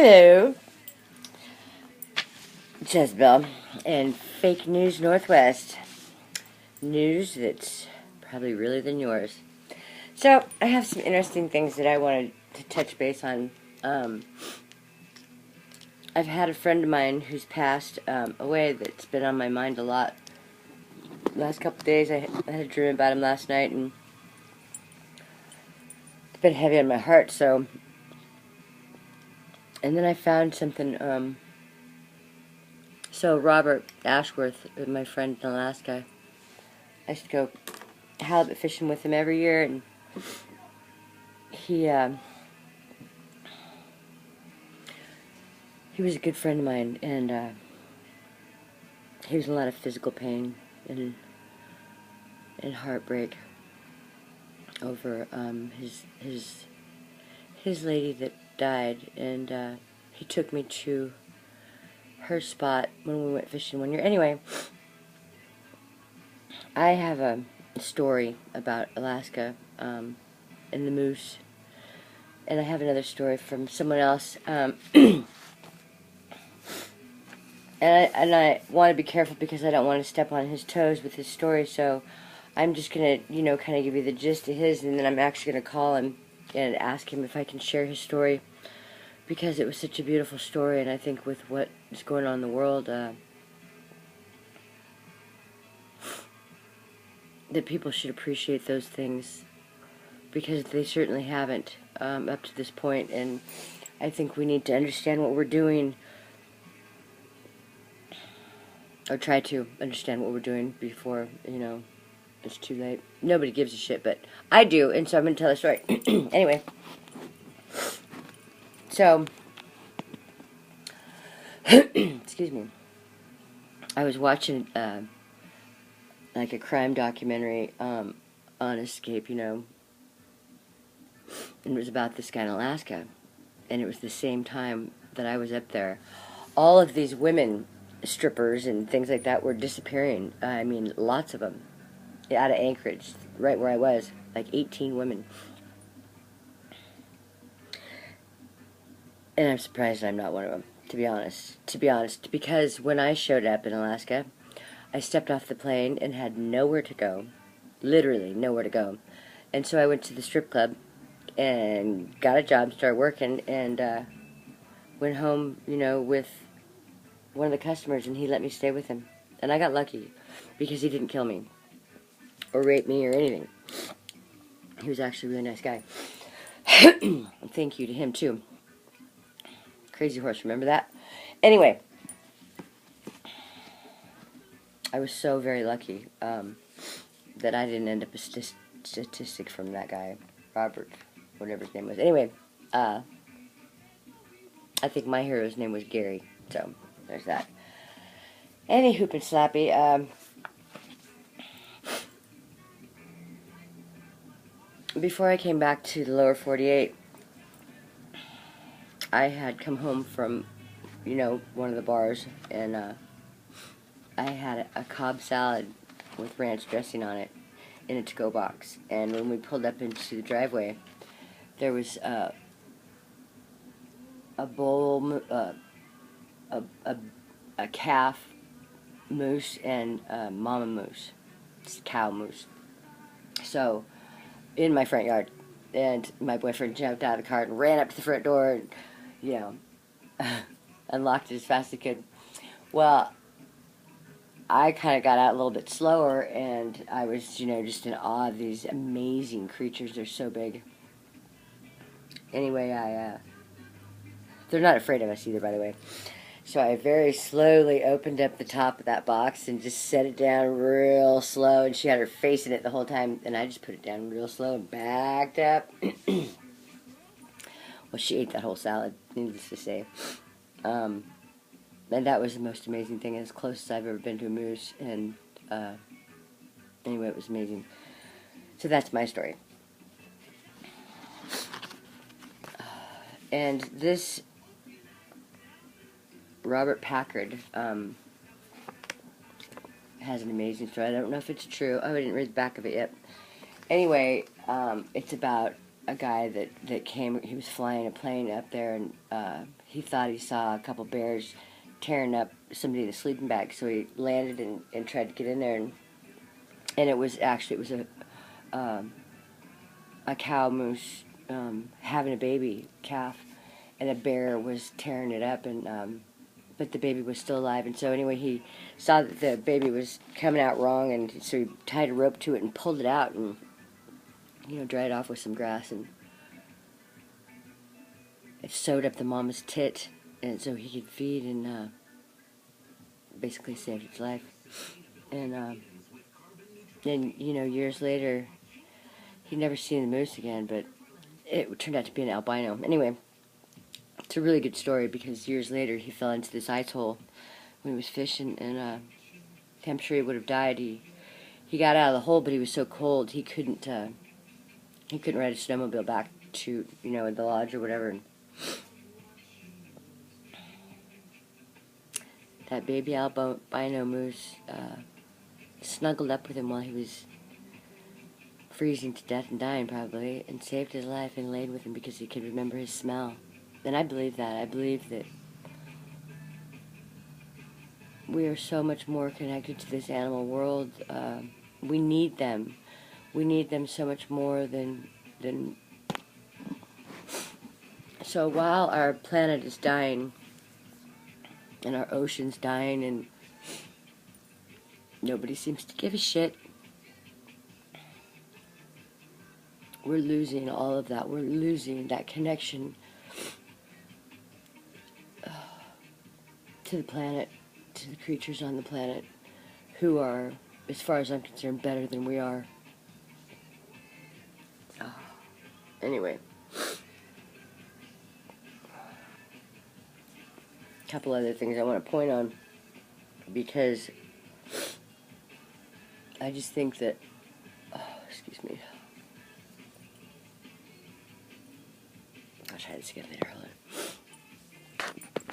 Hello, Jezebel, and Fake News Northwest. News that's probably realer than yours. So, I have some interesting things that I wanted to touch base on. I've had a friend of mine who's passed away that's been on my mind a lot. Last couple of days, I had a dream about him last night, and it's been heavy on my heart, so... And then I found something, so Robert Ashworth, my friend in Alaska, I used to go halibut fishing with him every year, and he was a good friend of mine, and he was in a lot of physical pain and heartbreak over his lady that died, and he took me to her spot when we went fishing one year. Anyway, I have a story about Alaska and the moose, and I have another story from someone else. And I want to be careful because I don't want to step on his toes with his story, so I'm just going to, kind of give you the gist of his, and then I'm actually going to call him and ask him if I can share his story, because it was such a beautiful story, and I think with what is going on in the world, that people should appreciate those things, because they certainly haven't up to this point, and I think we need to understand what we're doing, or try to understand what we're doing before, it's too late. Nobody gives a shit, but I do, and so I'm going to tell a story. Anyway, so, excuse me, I was watching, like a crime documentary, on Escape, and it was about this guy in Alaska, and it was the same time that I was up there. All of these women strippers and things like that were disappearing. I mean, lots of them out of Anchorage, right where I was, like 18 women. And I'm surprised I'm not one of them, to be honest, because when I showed up in Alaska, I stepped off the plane and had nowhere to go, literally nowhere to go. And so I went to the strip club and got a job, started working, and went home, with one of the customers, and he let me stay with him. And I got lucky, because he didn't kill me, or rape me, or anything. He was actually a really nice guy. Thank you to him, too. Crazy Horse, remember that? Anyway, I was so very lucky that I didn't end up a statistic from that guy, Robert, whatever his name was. Anyway, I think my hero's name was Gary, so... there's that. Any hoop and slappy. Before I came back to the lower 48, I had come home from, one of the bars, and I had a Cobb salad with ranch dressing on it in a to-go box. And when we pulled up into the driveway, there was a bull, a calf moose and a mama moose, it's a cow moose. So, in my front yard, and my boyfriend jumped out of the car and ran up to the front door and, unlocked it as fast as he could. Well, I kind of got out a little bit slower, and I was, just in awe of these amazing creatures. They're so big. Anyway, they're not afraid of us either, by the way. So I very slowly opened up the top of that box and just set it down real slow, and she had her face in it the whole time, and I just put it down real slow and backed up. Well, she ate that whole salad, needless to say. And that was the most amazing thing, as close as I've ever been to a moose, and anyway, it was amazing. So that's my story. And this Robert Packard has an amazing story. I don't know if it's true. Oh, I didn't read the back of it yet. Anyway, it's about a guy that came. He was flying a plane up there, and he thought he saw a couple bears tearing up somebody in a sleeping bag. So he landed and tried to get in there, and it was a cow moose having a baby calf, and a bear was tearing it up, and but the baby was still alive. And so anyway, he saw that the baby was coming out wrong, and so he tied a rope to it and pulled it out, and dried it off with some grass, and it sewed up the mama's tit, and so he could feed, and basically saved its life. And then years later, he'd never seen the moose again, but it turned out to be an albino. Anyway, it's a really good story because years later he fell into this ice hole when he was fishing, and I'm sure he would have died. He got out of the hole, but he was so cold he couldn't ride a snowmobile back to the lodge or whatever. And that baby albino moose snuggled up with him while he was freezing to death and dying probably, and saved his life and laid with him because he could remember his smell. And I believe that. I believe that we are so much more connected to this animal world. We need them. We need them so much more than... So while our planet is dying, and our ocean's dying, and nobody seems to give a shit, we're losing all of that. We're losing that connection to the planet, to the creatures on the planet, who are, as far as I'm concerned, better than we are. Anyway. A couple other things I want to point on, because I just think that, excuse me. I'll try this again later, hold on.